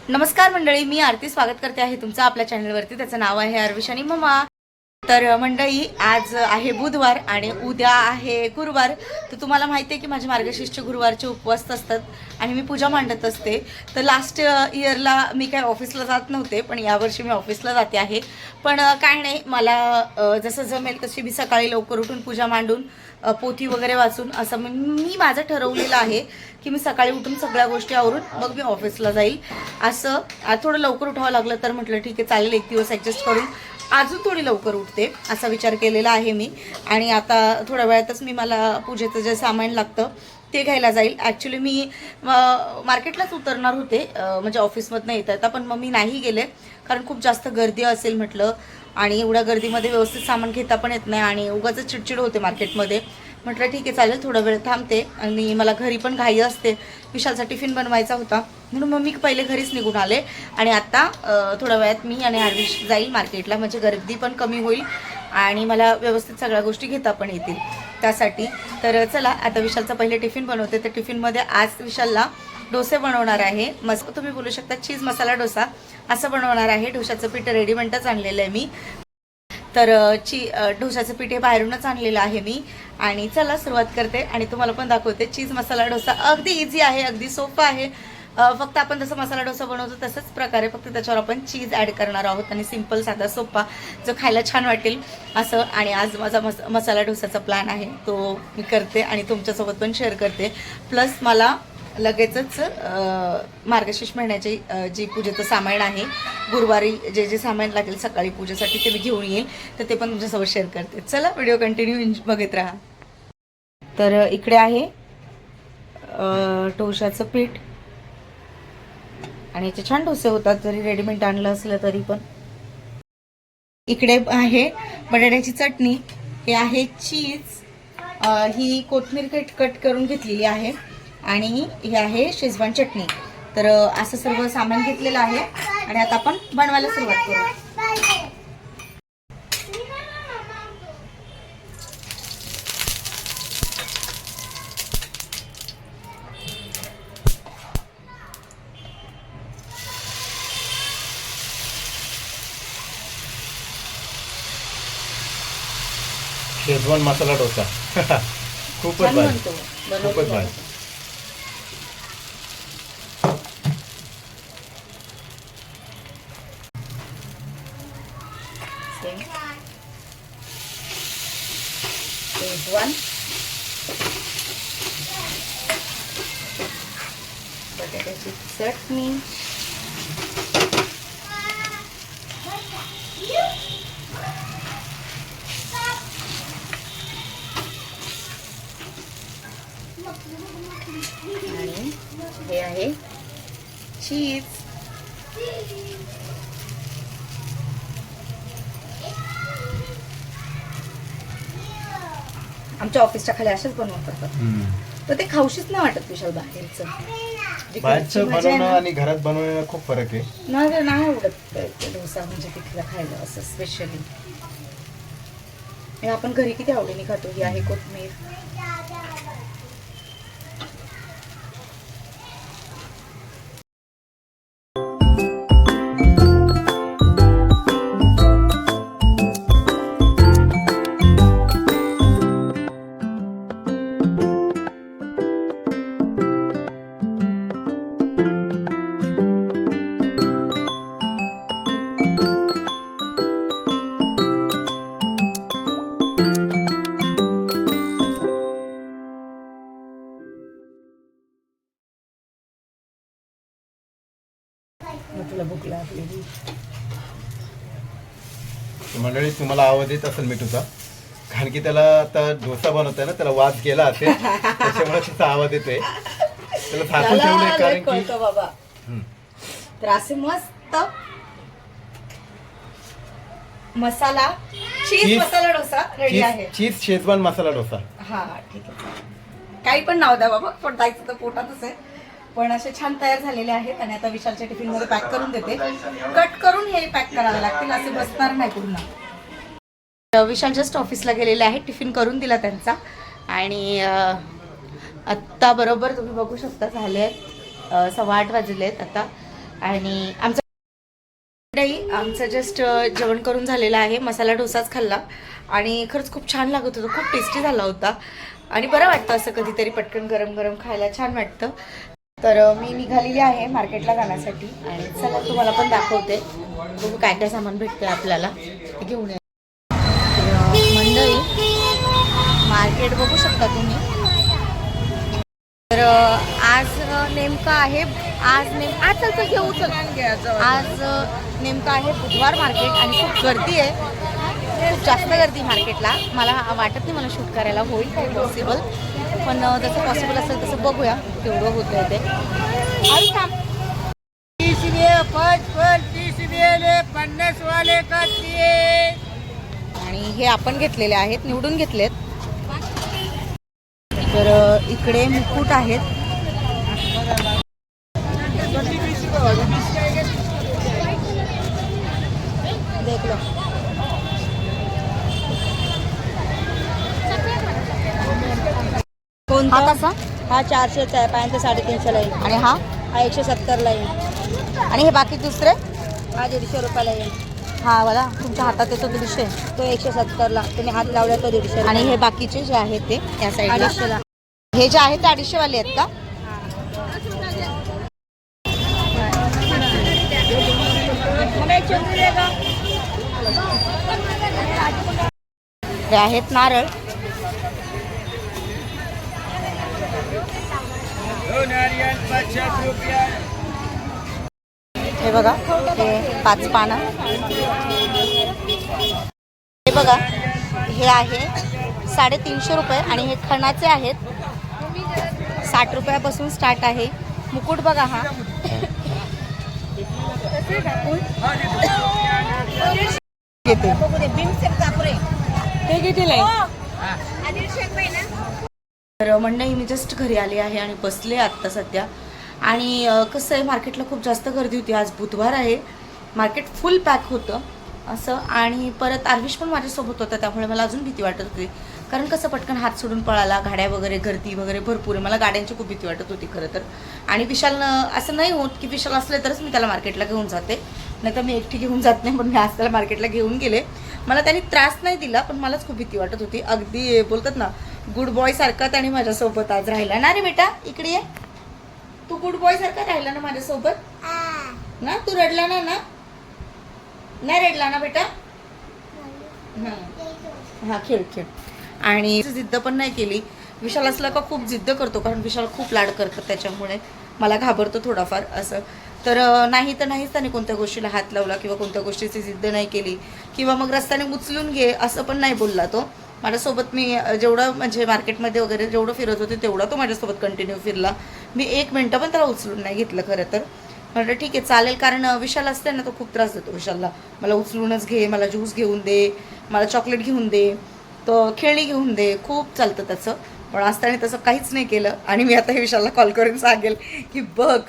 नमस्कार मंडळी, मी आरती स्वागत करते आहे तुमचं आपल्या चॅनलवरती. त्याचं नाव आहे अर्विश आणि मम्मा. तर मंडळी, आज आहे बुधवार आणि उद्या आहे गुरुवार. तर तुम्हाला माहिती आहे की माझे मार्गशीर्ष गुरुवारचे उपवास असतात आणि मी पूजा मांडत असते. तर लास्ट इयरला मी काय ऑफिसला जात नव्हते, पण यावर्षी मी ऑफिसला जाते आहे. पण काय नाही, मला जसं जमेल तशी मी सकाळी लवकर उठून पूजा मांडून पोथी वगैरे वाचून असं मी माझं ठरवलेलं आहे की मी सकाळी उठून सगळ्या गोष्टी आवरून मग मी ऑफिसला जाईल. असं थोडं लवकर उठावं लागलं तर म्हटलं ठीक आहे, चालेल, एक दिवस ॲडजस्ट करून अजून थोडी लवकर उठते असा विचार केलेला आहे मी. आणि आता थोड्या वेळातच मला पूजेचं जे सामान लागतं ते घ्यायला जाईल. ॲक्च्युली मी मार्केटलाच उतरणार होते, म्हणजे ऑफिसमधनं येता येता, पण मग मी नाही गेले कारण खूप जास्त गर्दी असेल म्हटलं, आणि एवढ्या गर्दीमध्ये व्यवस्थित सामान घेता पण येत नाही आणि उगाच चिडचिड होते मार्केटमध्ये. म्हटलं ठीक आहे, चालेल, थोडा वेळ थांबते. आणि मला घरी पण घाई असते, विशालचा टिफिन बनवायचा होता, म्हणून मग मी पहिले घरीच निघून आले. आणि आता थोड्या वेळात मी आणि आरविश जाईल मार्केटला, म्हणजे गर्दी पण कमी होईल आणि मला व्यवस्थित सगळ्या गोष्टी घेता पण येतील त्यासाठी. तर चला, आता विशालचा पहिले टिफिन बनवते. तर टिफिनमध्ये आज विशालला डोसे बनवणार आहे. मस्त तुम्ही बोलू शकता चीज मसाला डोसा असं बनवणार आहे. डोशाचं पीठ रेडीमेडच आणलेलं आहे मी. तर डोशाचं पीठ हे बाहेरूनच आणलेलं आहे मी. आणि चला सुरुवात करते आणि तुम्हाला पण दाखवते. चीज मसाला डोसा अगदी इझी आहे, अगदी सोपा आहे. फक्त आपण जसं मसाला डोसा बनवतो तसंच प्रकारे, फक्त त्याच्यावर आपण चीज ॲड करणार आहोत आणि सिंपल साधा सोपा जो खायला छान वाटेल असं. आणि आज माझा मसाला डोसाचा प्लॅन आहे, तो मी करते आणि तुमच्यासोबत पण शेअर करते. प्लस मला लगेचच मार्गशीर्ष महिन्याची जी पूजेचं सामान आहे, गुरुवारी जे जे सामान लागेल सकाळी पूजेसाठी ते मी घेऊन येईल, तर ते पण तुमच्यासोबत शेअर करते. चला, व्हिडिओ कंटिन्यू बघत राहा. तर इकडे आहे डोशाचं पीठ आणि याचे छान डोसे होतात जरी रेडीमेड आणलं असलं तरी पण. इकडे आहे बटाट्याची चटणी, हे आहे चीज, ही कोथिंबीर कट करून घेतलेली आहे, आणि हे आहे शेजवान चटणी. तर असं सर्व सामान घेतलेलं आहे आणि आता आपण बनवायला सुरुवात करू. शेजवान मसाला डोसा खूपच भारी, खूपच भारी. शेजवान, बटाट्याची चटणी, आणि हे आहे चीज. आमच्या ऑफिसच्या खाली अशाच बनवून करतात, तर ते खाऊशीच नाही वाटत विशाल. बाहेरचं बनवणं आणि घरात बनवणं खूप फरक आहे. नाही आवडत डोसा म्हणजे तिथला खायला असं स्पेशली. आपण घरी किती आवडीने खातो. ही आहे कोथिंबीर, तुला भूक लागलेली. मंडळी, तुम्हाला आवाज येत असेल मिठूचा, कारण की त्याला आता डोसा बनवताय ना, त्याला वाज गेला असेल, त्याच्यामुळे त्याचा आवाज येतोय. त्याला साचून ठेवलंय कारण की बाबा. तर असे मस्त मसाला चीज मसाला डोसा रेडी आहे. चीज शेजवान मसाला डोसा. हा ठीक आहे, काही पण नाव द्या बाबा, पण जायचं तर पोटातच आहे. पण असे छान तयार झालेले आहेत आणि आता विशालच्या टिफिन मध्ये पॅक करून देते. कट करून हे पॅक करावे लागतील, असे बसणार नाही पूर्ण. विशाल जस्ट ऑफिसला गेलेले आहे, टिफिन करून दिला त्यांचा. आणि आत्ता बरोबर तुम्ही बघू शकता झाले आहेत 8:15 वाजले आहेत आता. आणि आमचं जस्ट जेवण करून झालेलं आहे. मसाला डोसाच खाल्ला आणि खरंच खूप छान लागत होतं, खूप टेस्टी झाला होता आणि बरं वाटतं असं कधीतरी पटकन गरम गरम खायला छान वाटतं. तर मी निघालेली आहे मार्केटला जाण्यासाठी आणि चला तुम्हाला पण दाखवते बघू काय काय सामान भेटते आपल्याला ते घेऊन या. मंडळी मार्केट बघू शकता तुम्ही. तर आज नेमकं आहे आज घेऊ आज नेमकं आहे बुधवार मार्केट आणि खूप गर्दी आहे, खूप जास्त गर्दी मार्केटला. मला वाटत नाही मला शूट करायला होईल काही पॉसिबल, पण जसं पॉसिबल असेल तसं बघूया केवढं होतं ते. आणि हे आपण घेतलेले आहेत, निवडून घेतलेत. तर इकडे मुकुट आहेत. देख लो. कोणता हा कसा? हा 400चा आहे, पायांचा 350ला येईल आणि हा हा 170ला येईल आणि हे बाकी दुसरे हा 150 रुपयाला येईल. हा वाला तुमच्या हातात येतो 150 तो 170ला, तुम्ही हात लावला तो 150 आणि हे बाकीचे जे आहेत ते या साईडला 250ला. हे जे आहेत ते 250 वाले आहेत का? हे आहेत नारळ. हे बघा हे 5 पानं. हे बघा हे आहे 350 रुपये आणि हे खणाचे आहेत. 60 रुपयापासून स्टार्ट आहे. मुकुट बघा हा घेते. हे कितीला आहे? तर मंडळी मी जस्ट घरी आले आहे आणि बसले आत्ता सध्या. आणि कसं आहे मार्केटला खूप जास्त गर्दी होती. आज बुधवार आहे, मार्केट फुल पॅक होतं असं. आणि परत आर्विश पण माझ्यासोबत होता, त्यामुळे मला अजून भीती वाटत होती. कारण कसं पटकन हात सोडून पळाला, गाड्या वगैरे गर्दी वगैरे भरपूर आहे. मला गाड्यांची खूप भीती वाटत होती खरं तर. आणि विशालनं असं नाही होत की विशाल असले तरच मी त्याला मार्केटला घेऊन जाते, नाही तर मी एकटी घेऊन जात नाही. पण मी आज त्याला मार्केटला घेऊन गेले. मला त्यांनी त्रास नाही दिला, पण मलाच खूप भीती वाटत होती. अगदी बोलतात ना गुड बॉय सारखा त्याने माझ्यासोबत आज राहिला ना रे बेटा. इकडे ये, तू गुड बॉय सारखा राहिला ना माझ्यासोबत ना. तू रडला ना ना नाही रडला ना बेटा. हा खेळ खेळ. आणि जिद्द पण नाही केली. विशाल असला का खूप जिद्द करतो, कारण विशाल खूप लाड करतो, त्याच्यामुळे मला घाबरतो थोडाफार असं. तर नाही तर नाहीच त्याने कोणत्या गोष्टीला हात लावला किंवा कोणत्या गोष्टीची जिद्द नाही केली किंवा मग रस्त्याने उचलून घे असं पण नाही बोलला तो माझ्यासोबत. मी जेवढं म्हणजे मार्केटमध्ये वगैरे जेवढं फिरत होते तेवढा तो माझ्यासोबत कंटिन्यू फिरला. मी 1 मिनटं पण त्याला उचलून नाही घेतलं खरं तर. म्हटलं ठीक आहे चालेल, कारण विशाल असते ना तो खूप त्रास देतो विशालला. मला उचलूनच घे, मला ज्यूस घेऊन दे, मला चॉकलेट घेऊन दे, तो खेळणी घेऊन दे, खूप चालतं त्याचं. पण असताना तसं काहीच नाही केलं. आणि मी आता हे विशालला कॉल करून सांगेल की बघ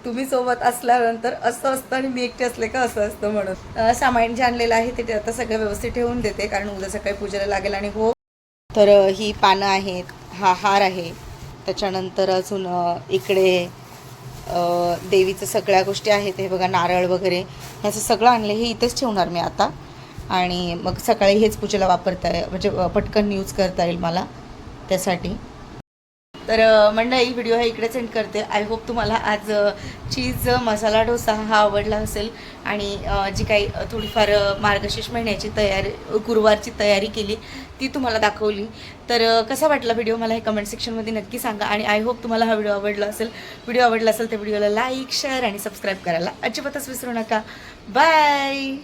तुम्ही सोबत असल्यानंतर असं असतं आणि मी एकटे असले का असं असतं म्हणून. सामान जे आणलेलं आहे ते आता सगळं व्यवस्थित ठेवून देते, कारण उद्या सकाळी पूजेला लागेल. आणि हो तर ही पानं आहेत, हा हार आहे, त्याच्यानंतर अजून इकडे देवीचं सगळ्या गोष्टी आहेत. हे बघा नारळ वगैरे ह्याचं सगळं आणलं, हे इथेच ठेवणार मी आता. आणि मग सकाळी हेच पूजेला वापरता म्हणजे पटकन यूज करता येईल मला त्यासाठी. तर मंडळी व्हिडिओ हा इकडेच एंड करते. आय होप तुम्हाला आज चीज मसाला डोसा हा आवडला असेल. आणि जी काही थोडीफार मार्गशीर्ष महिन्याची तयारी गुरुवारची तयारी केली ती तुम्हाला दाखवली. तर कसा वाटला व्हिडिओ मला हे कमेंट सेक्शनमध्ये नक्की सांगा. आणि आय होप तुम्हाला हा व्हिडिओ आवडला असेल. व्हिडिओ आवडला असेल तर व्हिडिओला लाईक शेअर आणि सबस्क्राईब करायला अजिबातच विसरू नका. बाय.